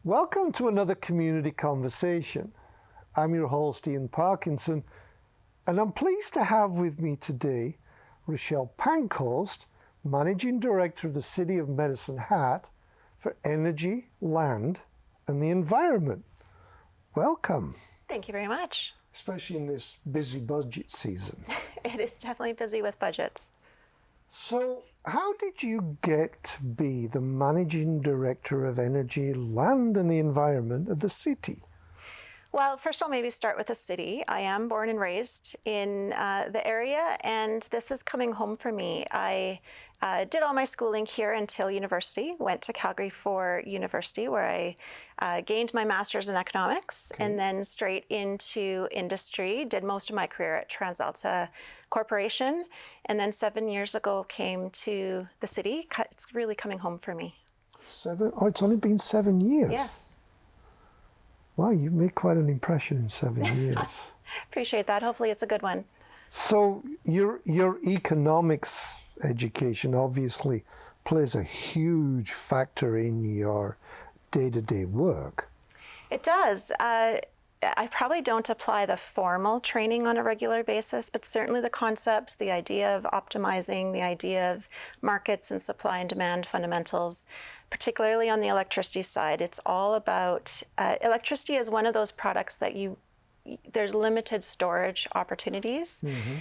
Welcome to another community conversation. I'm your host, Ian Parkinson, and I'm pleased to have with me today Rochelle Pancoast, Managing Director of the City of Medicine Hat for Energy, Land, and the Environment. Welcome. Thank you very much. Especially in this busy budget season. It is definitely busy with budgets. So, how did you get to be the Managing Director of Energy, Land, and the Environment of the city? Well, first I'll maybe start with the city. I am born and raised in the area, and this is coming home for me. I did all my schooling here until university, went to Calgary for university where I gained my master's in economics, and then straight into industry, did most of my career at TransAlta Corporation, and then 7 years ago came to the city. It's really coming home for me. Oh, it's only been 7 years? Yes. Wow, you've made quite an impression in 7 years. Appreciate that. Hopefully it's a good one. So your economics education obviously plays a huge factor in your day-to-day work. It does. I probably don't apply the formal training on a regular basis, but certainly the concepts, the idea of optimizing, the idea of markets and supply and demand fundamentals, particularly on the electricity side. It's all about, electricity is one of those products that there's limited storage opportunities. Mm-hmm.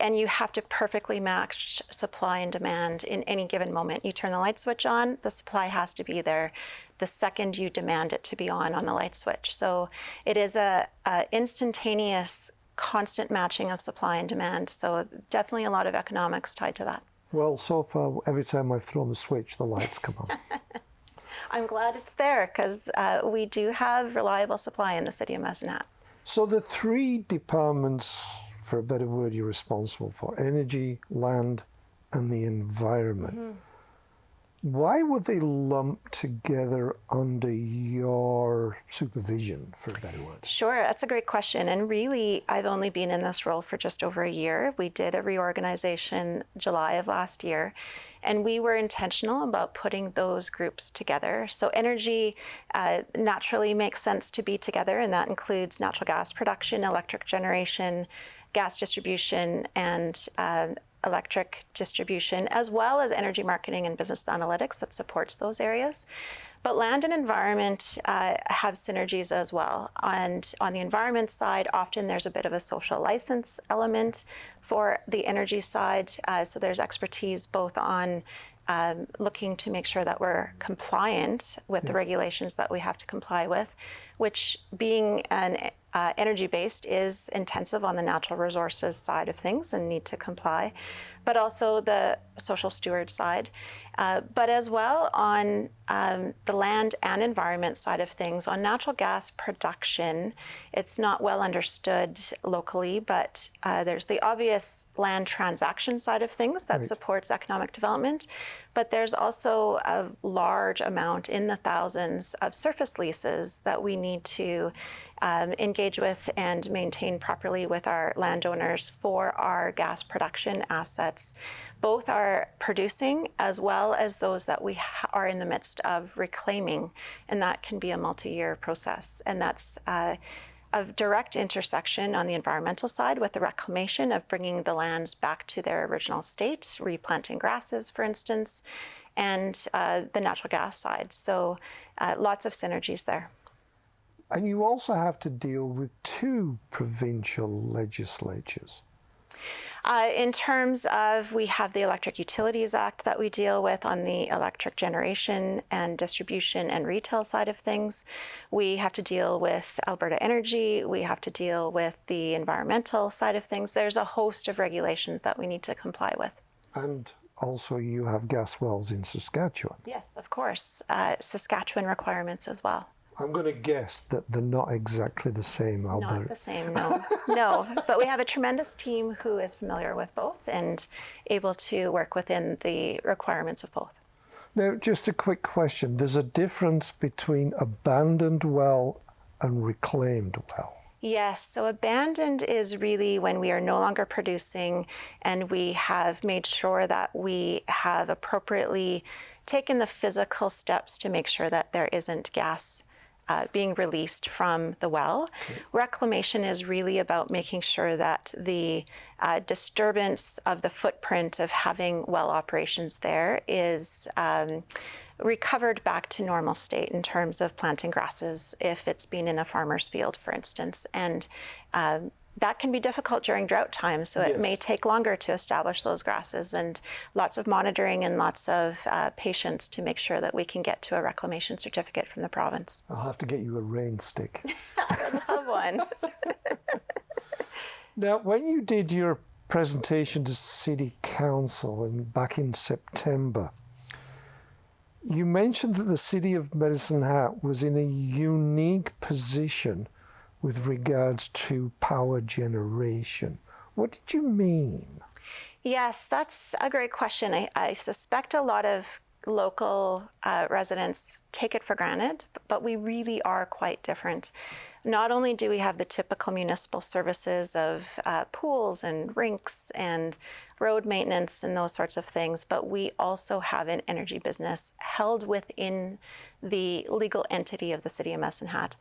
And you have to perfectly match supply and demand in any given moment. You turn the light switch on, the supply has to be there the second you demand it to be on the light switch. So it is a instantaneous, constant matching of supply and demand. So definitely a lot of economics tied to that. Well, so far, every time I've thrown the switch, the lights come on. I'm glad it's there because we do have reliable supply in the city of Medicine Hat. So the three departments, for a better word, you're responsible for: energy, land, and the environment. Mm-hmm. Why were they lumped together under your supervision, for a better word? Sure, that's a great question. And really, I've only been in this role for just over a year. We did a reorganization July of last year, and we were intentional about putting those groups together. So energy naturally makes sense to be together, and that includes natural gas production, electric generation, gas distribution, and electric distribution, as well as energy marketing and business analytics that supports those areas. But land and environment have synergies as well. And on the environment side, often there's a bit of a social license element for the energy side. So there's expertise both on looking to make sure that we're compliant with the regulations that we have to comply with, which being an energy-based is intensive on the natural resources side of things and need to comply, but also the social steward side. But as well on the land and environment side of things, on natural gas production, it's not well understood locally, but there's the obvious land transaction side of things that supports economic development, but there's also a large amount in the thousands of surface leases that we need to engage with and maintain properly with our landowners for our gas production assets. Both are producing as well as those that we are in the midst of reclaiming, and that can be a multi-year process. And that's a direct intersection on the environmental side with the reclamation of bringing the lands back to their original state, replanting grasses, for instance, and the natural gas side. So lots of synergies there. And you also have to deal with two provincial legislatures. In terms of, we have the Electric Utilities Act that we deal with on the electric generation and distribution and retail side of things. We have to deal with Alberta Energy. We have to deal with the environmental side of things. There's a host of regulations that we need to comply with. And also you have gas wells in Saskatchewan. Yes, of course. Saskatchewan requirements as well. I'm going to guess that they're not exactly the same, Alberta. Not the same, no. No, but we have a tremendous team who is familiar with both and able to work within the requirements of both. Now, just a quick question. There's a difference between abandoned well and reclaimed well. Yes, so abandoned is really when we are no longer producing and we have made sure that we have appropriately taken the physical steps to make sure that there isn't gas being released from the well. Reclamation is really about making sure that the disturbance of the footprint of having well operations there is recovered back to normal state in terms of planting grasses if it's been in a farmer's field, for instance. And that can be difficult during drought time, so it may take longer to establish those grasses, and lots of monitoring and lots of patience to make sure that we can get to a reclamation certificate from the province. I'll have to get you a rain stick. I love one. Now, when you did your presentation to City Council back in September, you mentioned that the City of Medicine Hat was in a unique position with regards to power generation. What did you mean? Yes, that's a great question. I suspect a lot of local residents take it for granted, but we really are quite different. Not only do we have the typical municipal services of pools and rinks and road maintenance and those sorts of things, but we also have an energy business held within the legal entity of the City of Medicine Hat.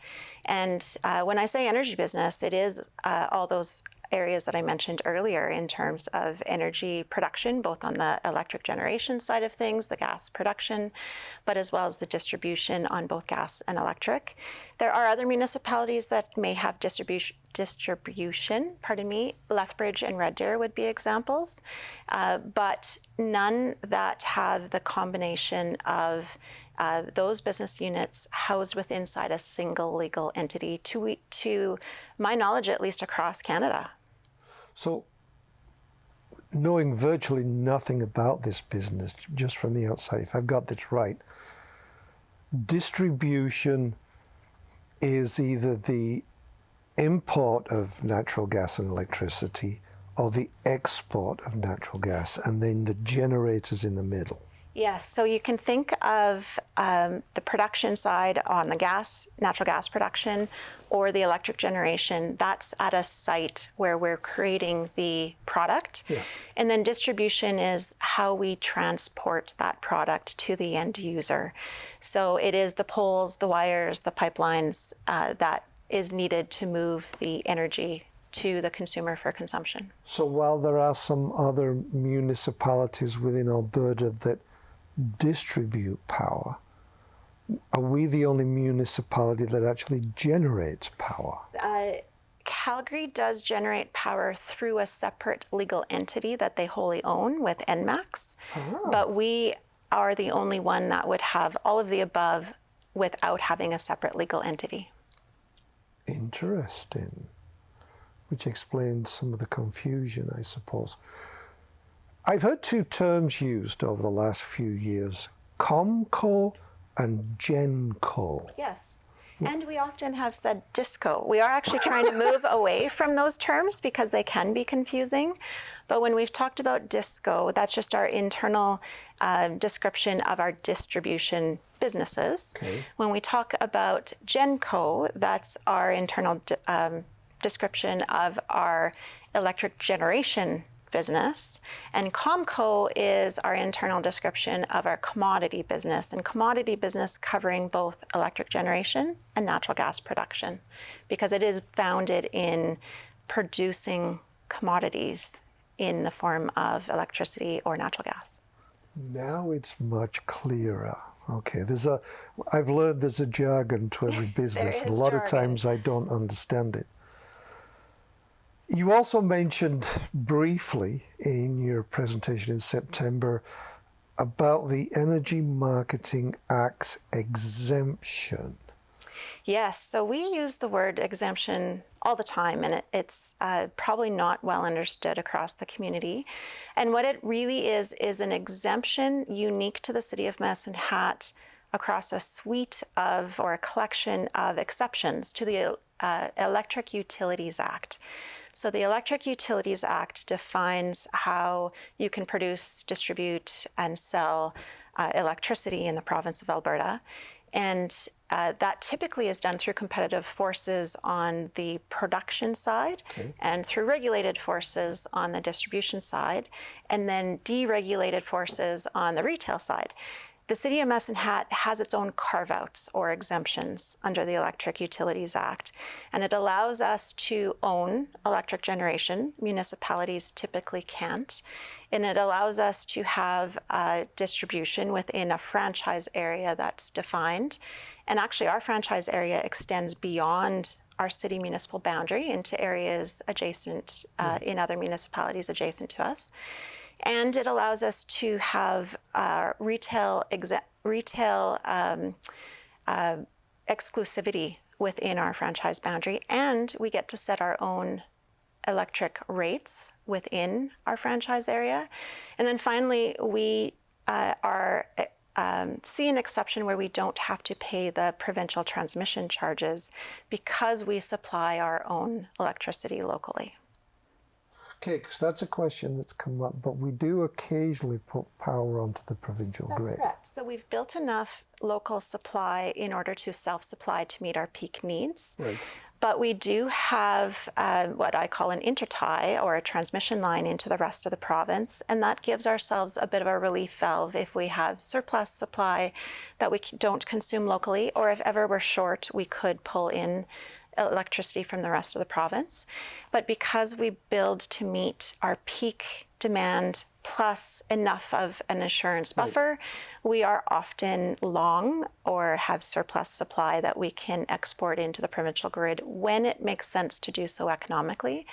And when I say energy business, it is all those areas that I mentioned earlier in terms of energy production, both on the electric generation side of things, the gas production, but as well as the distribution on both gas and electric. There are other municipalities that may have distribution, Lethbridge and Red Deer would be examples, but none that have the combination of those business units housed within inside a single legal entity, to my knowledge, at least across Canada. So, knowing virtually nothing about this business, just from the outside, if I've got this right, distribution is either the import of natural gas and electricity or the export of natural gas, and then the generators in the middle. Yes, so you can think of the production side on the natural gas production, or the electric generation. That's at a site where we're creating the product. Yeah. And then distribution is how we transport that product to the end user. So it is the poles, the wires, the pipelines that is needed to move the energy to the consumer for consumption. So while there are some other municipalities within Alberta that distribute power, are we the only municipality that actually generates power? Calgary does generate power through a separate legal entity that they wholly own with NMAX, but we are the only one that would have all of the above without having a separate legal entity. Interesting. Which explains some of the confusion, I suppose. I've heard two terms used over the last few years, COMCO and GENCO. Yes, and we often have said DISCO. We are actually trying to move away from those terms because they can be confusing. But when we've talked about DISCO, that's just our internal description of our distribution businesses. Okay. When we talk about GENCO, that's our internal description of our electric generation business, and COMCO is our internal description of our commodity business, and commodity business covering both electric generation and natural gas production, because it is founded in producing commodities in the form of electricity or natural gas. Now it's much clearer. Okay, I've learned there's a jargon to every business, and a lot of times I don't understand it. You also mentioned briefly in your presentation in September about the Energy Marketing Act's exemption. Yes, so we use the word exemption all the time, and it's probably not well understood across the community. And what it really is an exemption unique to the City of Medicine Hat across a suite of, or a collection of exceptions to the Electric Utilities Act. So the Electric Utilities Act defines how you can produce, distribute, and sell electricity in the province of Alberta. And that typically is done through competitive forces on the production side, okay, and through regulated forces on the distribution side, and then deregulated forces on the retail side. the City of Medicine Hat has its own carve-outs or exemptions under the Electric Utilities Act, and it allows us to own electric generation. Municipalities typically can't, and it allows us to have distribution within a franchise area that's defined. And actually, our franchise area extends beyond our city municipal boundary into areas adjacent in other municipalities adjacent to us. And it allows us to have retail exclusivity within our franchise boundary, and we get to set our own electric rates within our franchise area. And then finally, we see an exception where we don't have to pay the provincial transmission charges because we supply our own electricity locally. Okay, because that's a question that's come up, but we do occasionally put power onto the provincial grid. That's correct. So we've built enough local supply in order to self-supply to meet our peak needs. Right. But we do have what I call an intertie or a transmission line into the rest of the province, and that gives ourselves a bit of a relief valve if we have surplus supply that we don't consume locally, or if ever we're short, we could pull in electricity from the rest of the province. But because we build to meet our peak demand plus enough of an assurance buffer, we are often long or have surplus supply that we can export into the provincial grid when it makes sense to do so economically.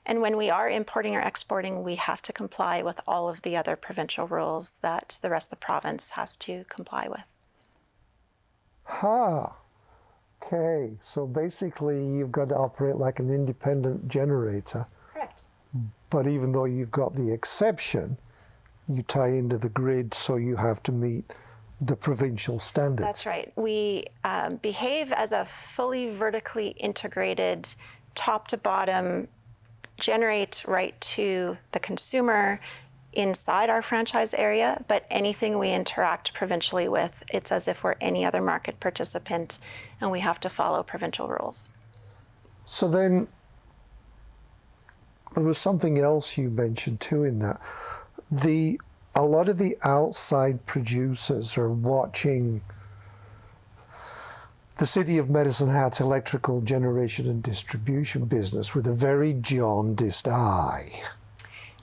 And when we are importing or exporting, we have to comply with all of the other provincial rules that the rest of the province has to comply with. Okay, so basically you've got to operate like an independent generator. Correct. But even though you've got the exception, you tie into the grid, so you have to meet the provincial standards. That's right. We behave as a fully vertically integrated, top to bottom, generate right to the consumer inside our franchise area, but anything we interact provincially with, it's as if we're any other market participant, and we have to follow provincial rules. So then there was something else you mentioned too in that. A lot of the outside producers are watching the City of Medicine Hat's electrical generation and distribution business with a very jaundiced eye.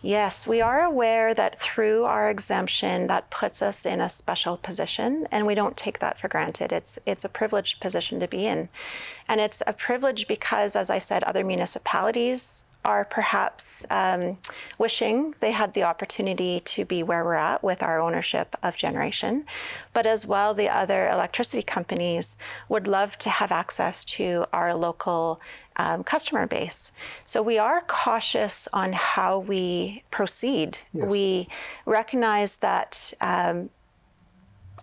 Yes, we are aware that through our exemption, that puts us in a special position, and we don't take that for granted. It's a privileged position to be in. And it's a privilege because, as I said, other municipalities are perhaps wishing they had the opportunity to be where we're at with our ownership of generation. But as well, the other electricity companies would love to have access to our local customer base. So we are cautious on how we proceed. Yes. We recognize that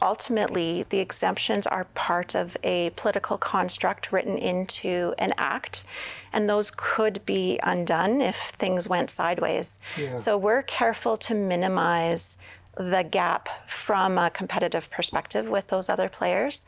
ultimately the exemptions are part of a political construct written into an act, and those could be undone if things went sideways. Yeah. So we're careful to minimize the gap from a competitive perspective with those other players.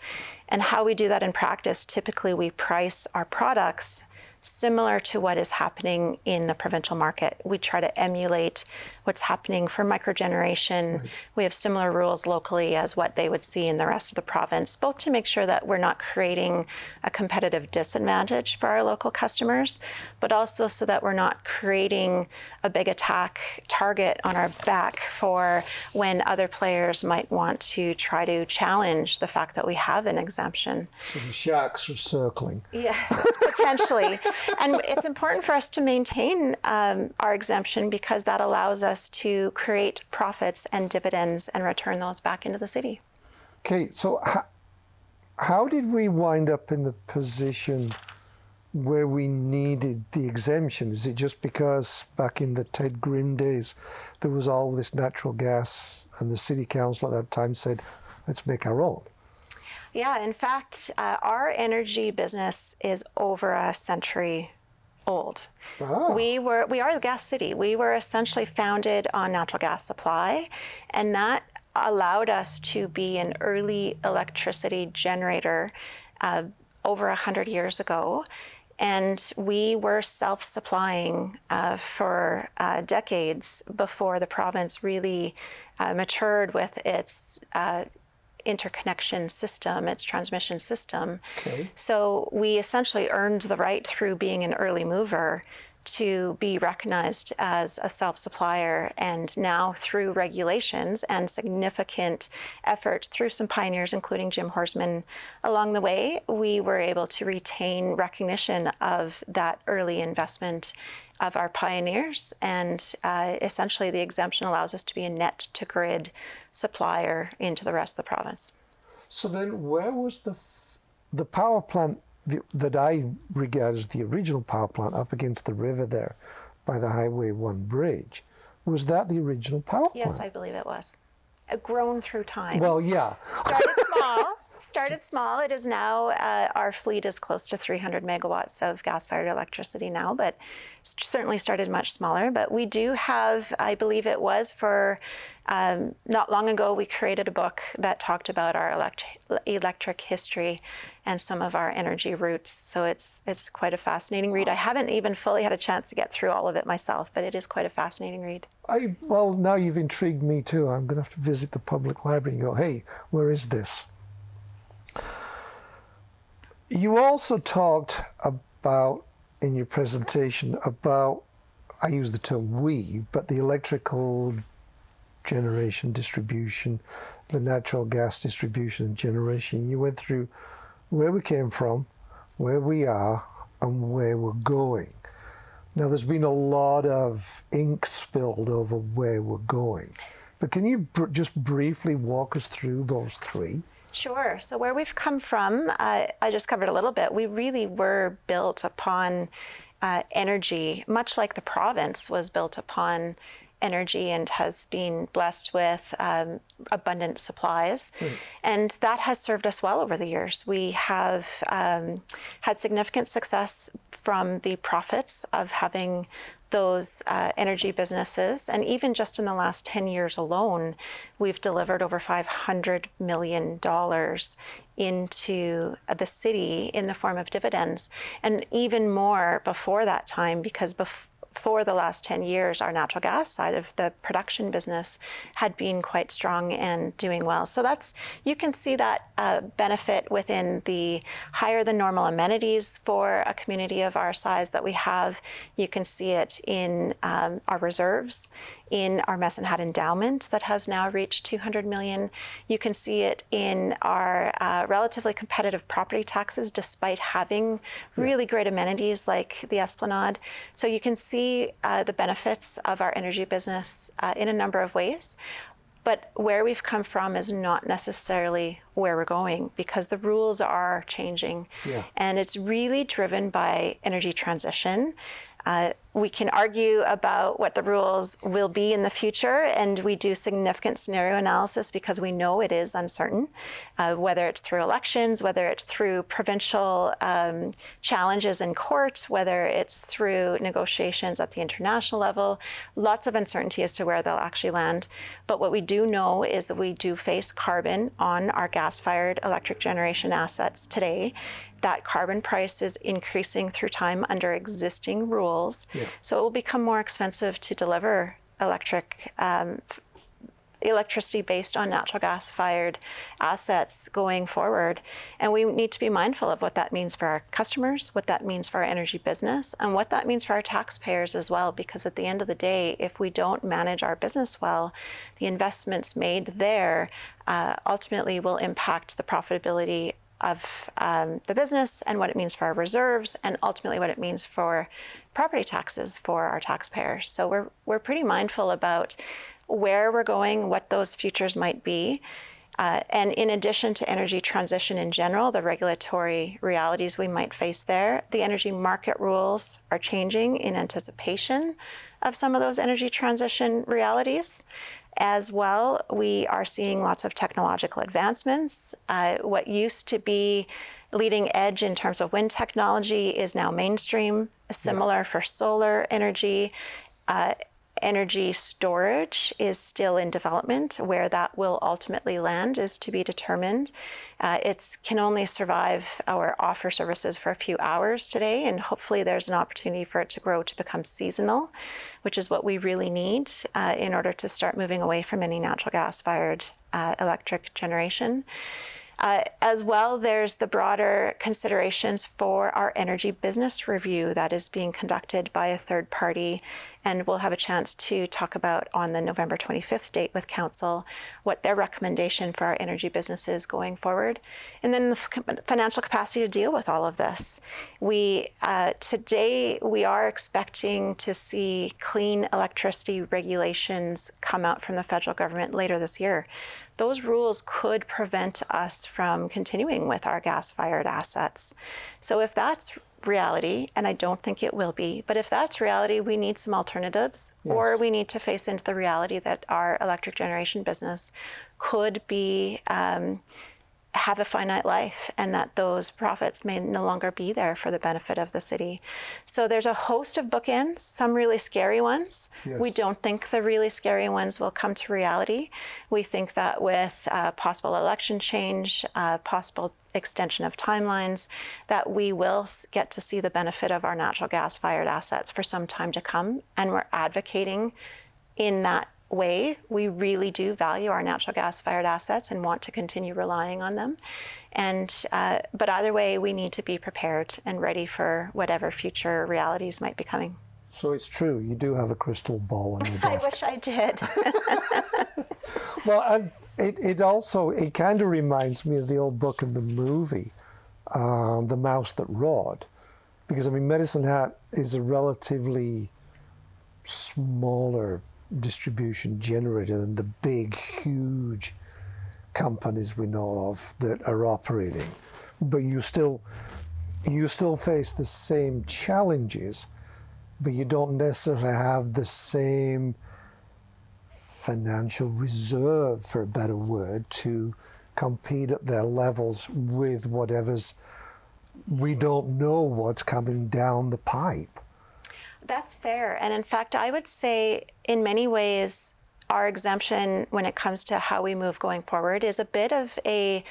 And how we do that in practice, typically we price our products similar to what is happening in the provincial market. We try to emulate what's happening for microgeneration. Right. We have similar rules locally as what they would see in the rest of the province, both to make sure that we're not creating a competitive disadvantage for our local customers, but also so that we're not creating a big attack target on our back for when other players might want to try to challenge the fact that we have an exemption. So the sharks are circling. Yes, potentially. And it's important for us to maintain our exemption because that allows us to create profits and dividends and return those back into the city. Okay, so how did we wind up in the position where we needed the exemption? Is it just because back in the Ted Grimm days, there was all this natural gas and the city council at that time said, let's make our own? Yeah, in fact, our energy business is over a century old. Ah. We are the gas city. We were essentially founded on natural gas supply, and that allowed us to be an early electricity generator over 100 years ago. And we were self-supplying for decades before the province really matured with its interconnection system, its transmission system. Okay. So we essentially earned the right through being an early mover to be recognized as a self-supplier, and now through regulations and significant efforts through some pioneers, including Jim Horsman, along the way, we were able to retain recognition of that early investment of our pioneers, and essentially the exemption allows us to be a net to grid supplier into the rest of the province. So then where was the power plant that I regard as the original power plant up against the river there by the Highway 1 bridge? Was that the original power plant? Yes, I believe it was. Grown through time. Well, yeah. Started small. It is now, our fleet is close to 300 megawatts of gas-fired electricity now, but certainly started much smaller. But we do have, I believe it was for, not long ago, we created a book that talked about our electric history and some of our energy roots. So it's quite a fascinating read. I haven't even fully had a chance to get through all of it myself, but it is quite a fascinating read. Well, now you've intrigued me too. I'm going to have to visit the public library and go, hey, where is this? You also talked about, in your presentation, about, I use the term we, but the electrical generation distribution, the natural gas distribution and generation. You went through where we came from, where we are, and where we're going. Now, there's been a lot of ink spilled over where we're going, but can you just briefly walk us through those three? Sure. So where we've come from, I just covered a little bit. We really were built upon energy, much like the province was built upon energy and has been blessed with abundant supplies. And that has served us well over the years. We have had significant success from the profits of having those energy businesses. And even just in the last 10 years alone, we've delivered over $500 million into the city in the form of dividends. And even more before that time, because for the last 10 years, our natural gas side of the production business had been quite strong and doing well. So you can see that benefit within the higher than normal amenities for a community of our size that we have. You can see it in our reserves, in our Messenhat endowment that has now reached $200 million. You can see it in our relatively competitive property taxes, despite having really great amenities like the Esplanade. So you can see the benefits of our energy business in a number of ways. But where we've come from is not necessarily where we're going, because the rules are changing. And it's really driven by energy transition. We can argue about what the rules will be in the future, and we do significant scenario analysis because we know it is uncertain, whether it's through elections, whether it's through provincial challenges in court, whether it's through negotiations at the international level. Lots of uncertainty as to where they'll actually land. But what we do know is that we do face carbon on our gas-fired electric generation assets today. That carbon price is increasing through time under existing rules. So it will become more expensive to deliver electricity based on natural gas-fired assets going forward. And we need to be mindful of what that means for our customers, what that means for our energy business, and what that means for our taxpayers as well. Because at the end of the day, if we don't manage our business well, the investments made there ultimately will impact the profitability of the business and what it means for our reserves, and ultimately what it means for property taxes for our taxpayers. So we're pretty mindful about where we're going, what those futures might be. And in addition to energy transition in general, the regulatory realities we might face there, the energy market rules are changing in anticipation of some of those energy transition realities. As well, we are seeing lots of technological advancements. What used to be leading edge in terms of wind technology is now mainstream. Similar for solar energy. Energy storage is still in development. Where that will ultimately land is to be determined. It can only survive or offer services for a few hours today, and hopefully there's an opportunity for it to grow to become seasonal, which is what we really need in order to start moving away from any natural gas-fired electric generation. As well, there's the broader considerations for our energy business review that is being conducted by a third party, and we'll have a chance to talk about on the November 25th date with Council what their recommendation for our energy business is going forward. And then the financial capacity to deal with all of this. Today, we are expecting to see clean electricity regulations come out from the federal government later this year. Those rules could prevent us from continuing with our gas-fired assets. So if that's reality, and I don't think it will be, but if that's reality, we need some alternatives, yes. Or we need to face into the reality that our electric generation business could be have a finite life, and that those profits may no longer be there for the benefit of the city. So there's a host of bookends, some really scary ones. Yes. We don't think the really scary ones will come to reality. We think that with possible election change, possible extension of timelines, that we will get to see the benefit of our natural gas-fired assets for some time to come, and we're advocating in that way. We really do value our natural gas-fired assets and want to continue relying on them. And but either way, we need to be prepared and ready for whatever future realities might be coming. So it's true, you do have a crystal ball on your desk. I wish I did. Well, and it kind of reminds me of the old book and the movie, The Mouse That Roared. Because, I mean, Medicine Hat is a relatively smaller distribution generator than the big, huge companies we know of that are operating. But you still face the same challenges, but you don't necessarily have the same financial reserve, for a better word, to compete at their levels with whatever's, we don't know what's coming down the pipe. That's fair. And in fact, I would say in many ways, our exemption when it comes to how we move going forward is a bit of a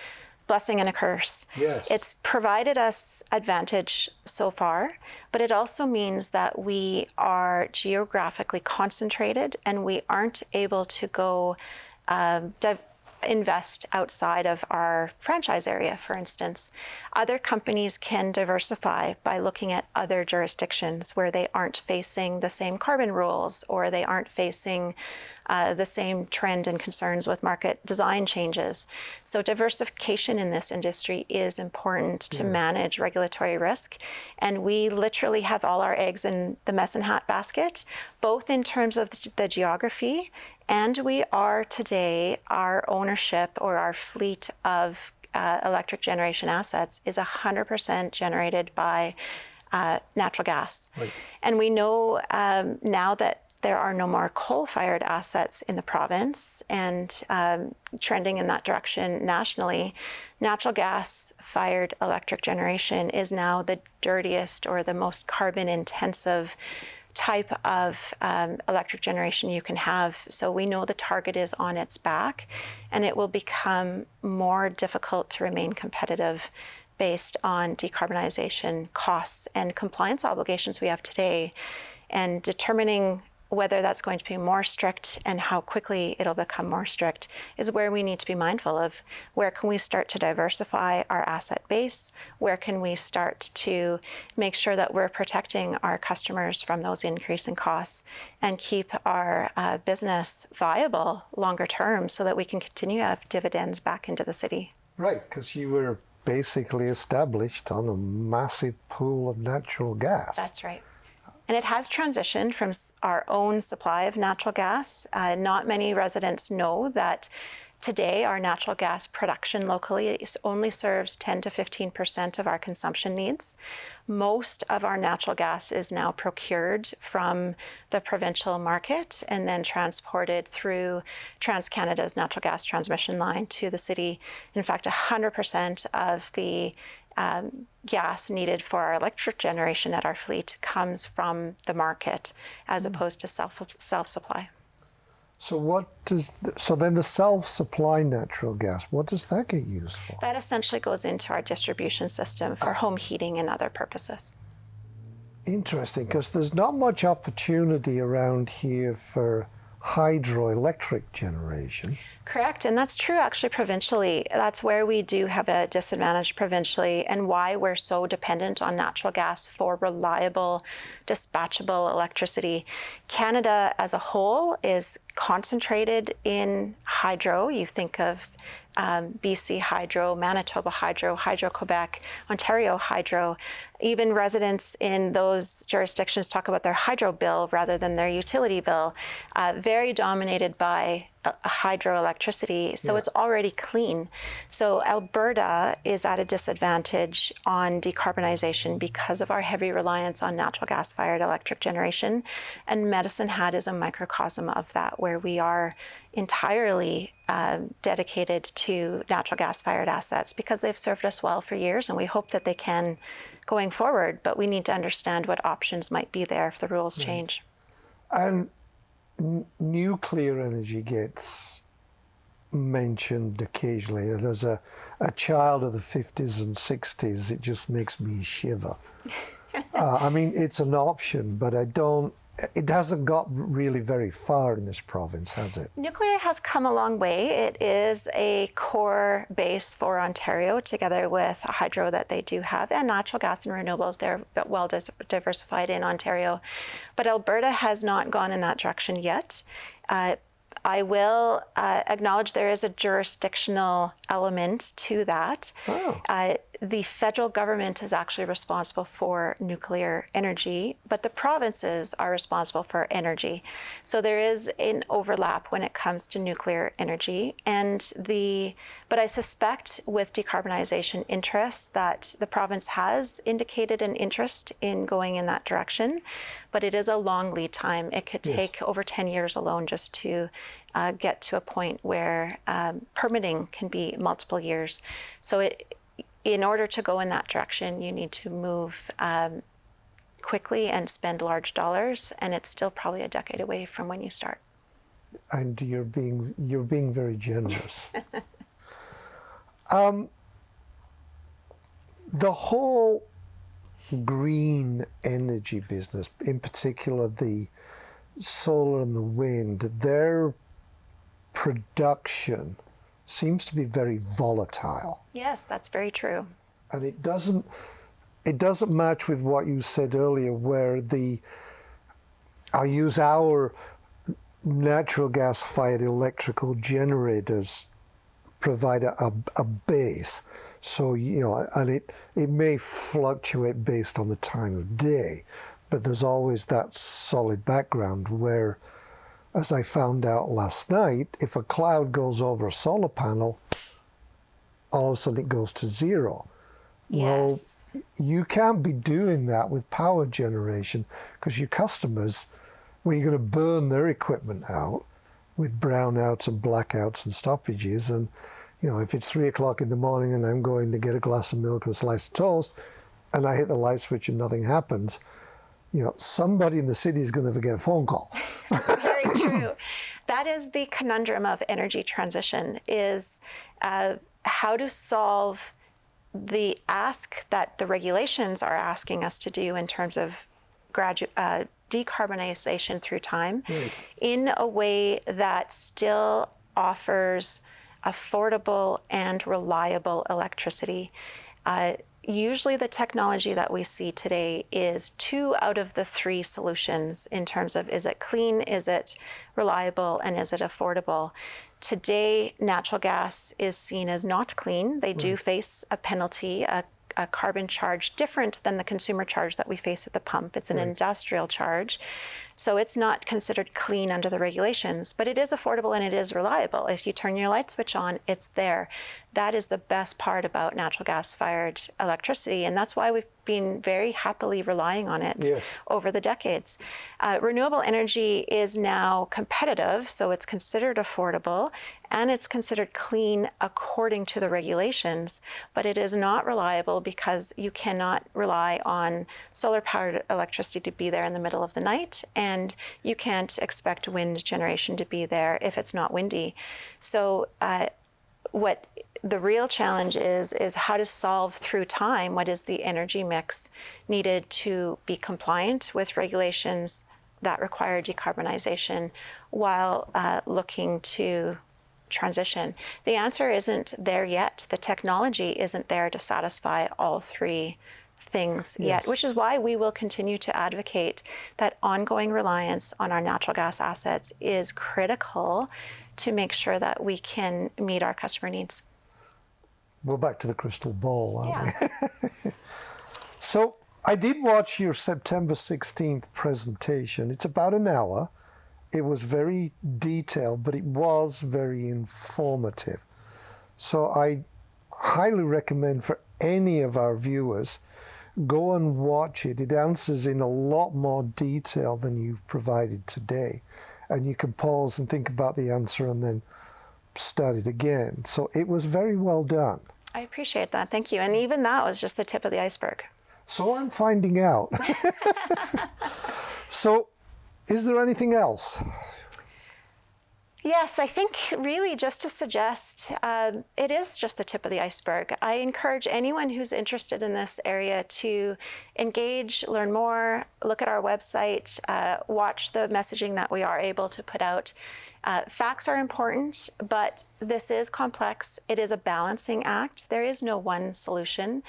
blessing and a curse. Yes. It's provided us advantage so far, but it also means that we are geographically concentrated and we aren't able to go invest outside of our franchise area, for instance. Other companies can diversify by looking at other jurisdictions where they aren't facing the same carbon rules, or they aren't facing the same trend and concerns with market design changes. So diversification in this industry is important to manage regulatory risk. And we literally have all our eggs in the Medicine Hat basket, both in terms of the geography, and we are today, our ownership or our fleet of electric generation assets is 100% generated by natural gas. Right. And we know now that there are no more coal-fired assets in the province, and trending in that direction nationally, natural gas-fired electric generation is now the dirtiest or the most carbon-intensive type of electric generation you can have. So we know the target is on its back, and it will become more difficult to remain competitive based on decarbonization costs and compliance obligations we have today. And determining whether that's going to be more strict and how quickly it'll become more strict is where we need to be mindful of where can we start to diversify our asset base, where can we start to make sure that we're protecting our customers from those increasing costs and keep our business viable longer term so that we can continue to have dividends back into the city. Right, because you were basically established on a massive pool of natural gas. That's right. And it has transitioned from our own supply of natural gas. Not many residents know that today our natural gas production locally only serves 10 to 15% of our consumption needs. Most of our natural gas is now procured from the provincial market and then transported through TransCanada's natural gas transmission line to the city. In fact, 100% of the gas needed for our electric generation at our fleet comes from the market as opposed to self-supply. So then the self-supply natural gas, what does that get used for? That essentially goes into our distribution system for home heating and other purposes. Interesting, because there's not much opportunity around here for hydroelectric generation. Correct, and that's true actually provincially. That's where we do have a disadvantage provincially, and why we're so dependent on natural gas for reliable, dispatchable electricity. Canada as a whole is concentrated in hydro. You think of BC Hydro, Manitoba Hydro, Hydro-Quebec, Ontario Hydro. Even residents in those jurisdictions talk about their hydro bill rather than their utility bill. Very dominated by hydroelectricity, so it's already clean. So Alberta is at a disadvantage on decarbonization because of our heavy reliance on natural gas-fired electric generation, and Medicine Hat is a microcosm of that, where we are entirely dedicated to natural gas-fired assets because they've served us well for years, and we hope that they can going forward, but we need to understand what options might be there if the rules change. And nuclear energy gets mentioned occasionally, and as a child of the 50s and 60s, it just makes me shiver. I mean, it's an option, but it hasn't got really very far in this province, has it? Nuclear has come a long way. It is a core base for Ontario, together with hydro that they do have, and natural gas and renewables. They're well diversified in Ontario. But Alberta has not gone in that direction yet. I will acknowledge there is a jurisdictional element to that. Oh. The federal government is actually responsible for nuclear energy, but the provinces are responsible for energy. So there is an overlap when it comes to nuclear energy. But I suspect with decarbonization interests that the province has indicated an interest in going in that direction, but it is a long lead time. It could take over 10 years alone just to get to a point where permitting can be multiple years. So in order to go in that direction, you need to move quickly and spend large dollars, and it's still probably a decade away from when you start. And you're being very generous. The whole green energy business, in particular the solar and the wind, their production seems to be very volatile. Yes, that's very true. And it doesn't match with what you said earlier, where I'll use our natural gas-fired electrical generators provide a base. So, and it may fluctuate based on the time of day, but there's always that solid background where, as I found out last night, if a cloud goes over a solar panel, all of a sudden it goes to zero. Yes. Well, you can't be doing that with power generation, because your customers, when you're going to burn their equipment out with brownouts and blackouts and stoppages, and if it's 3 o'clock in the morning and I'm going to get a glass of milk and a slice of toast, and I hit the light switch and nothing happens, somebody in the city is going to get a phone call. Very true. That is the conundrum of energy transition, is how to solve the ask that the regulations are asking us to do in terms of decarbonization through time in a way that still offers affordable and reliable electricity. Usually the technology that we see today is 2 out of the 3 solutions in terms of, is it clean, is it reliable, and is it affordable? Today, natural gas is seen as not clean. They do face a penalty, a carbon charge different than the consumer charge that we face at the pump. It's an industrial charge. So it's not considered clean under the regulations, but it is affordable and it is reliable. If you turn your light switch on, it's there. That is the best part about natural gas-fired electricity, and that's why we've been very happily relying on it over the decades. Renewable energy is now competitive, so it's considered affordable, and it's considered clean according to the regulations, but it is not reliable because you cannot rely on solar-powered electricity to be there in the middle of the night, and you can't expect wind generation to be there if it's not windy. So what the real challenge is how to solve through time what is the energy mix needed to be compliant with regulations that require decarbonization while looking to transition. The answer isn't there yet. The technology isn't there to satisfy all three things yet, which is why we will continue to advocate that ongoing reliance on our natural gas assets is critical to make sure that we can meet our customer needs. We're back to the crystal ball, aren't Yeah. we? So I did watch your September 16th presentation. It's about an hour. It was very detailed, but it was very informative. So I highly recommend for any of our viewers, go and watch it. It answers in a lot more detail than you've provided today. And you can pause and think about the answer and then start it again. So it was very well done. I appreciate that. Thank you. And even that was just the tip of the iceberg. So I'm finding out. So is there anything else? Yes, I think really just to suggest, it is just the tip of the iceberg. I encourage anyone who's interested in this area to engage, learn more, look at our website, watch the messaging that we are able to put out. Facts are important, but this is complex. It is a balancing act. There is no one solution.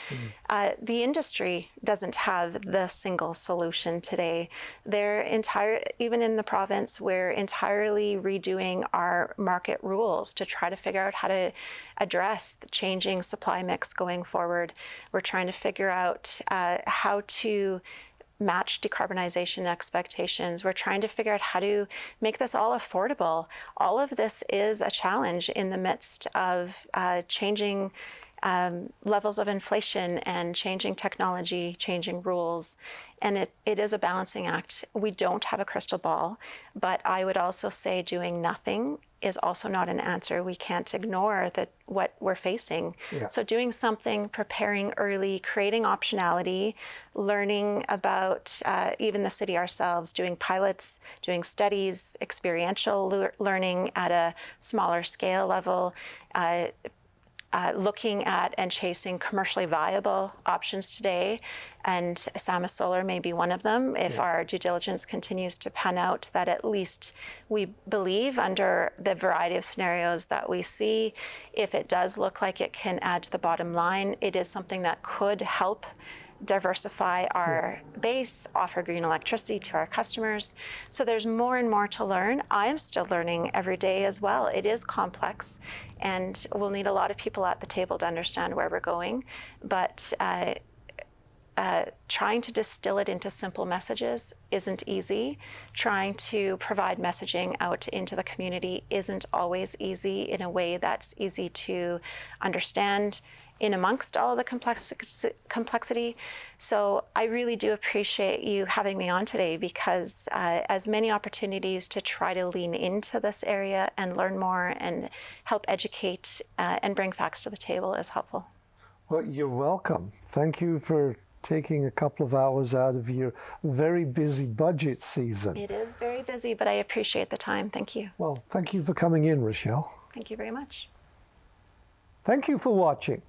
The industry doesn't have the single solution today. Even in the province, we're entirely redoing our market rules to try to figure out how to address the changing supply mix going forward. We're trying to figure out how to match decarbonization expectations. We're trying to figure out how to make this all affordable. All of this is a challenge in the midst of changing levels of inflation and changing technology, changing rules. And it is a balancing act. We don't have a crystal ball, but I would also say doing nothing is also not an answer. We can't ignore what we're facing. Yeah. So doing something, preparing early, creating optionality, learning about even the city ourselves, doing pilots, doing studies, experiential learning at a smaller scale level, looking at and chasing commercially viable options today. And Sama Solar may be one of them if our due diligence continues to pan out, that at least we believe under the variety of scenarios that we see, if it does look like it can add to the bottom line, it is something that could help diversify our base, offer green electricity to our customers. So there's more and more to learn. I am still learning every day as well. It is complex, and we'll need a lot of people at the table to understand where we're going. But trying to distill it into simple messages isn't easy. Trying to provide messaging out into the community isn't always easy in a way that's easy to understand in amongst all of the complexity. So I really do appreciate you having me on today, because as many opportunities to try to lean into this area and learn more and help educate and bring facts to the table is helpful. Well, you're welcome. Thank you for taking a couple of hours out of your very busy budget season. It is very busy, but I appreciate the time. Thank you. Well, thank you for coming in, Rochelle. Thank you very much. Thank you for watching.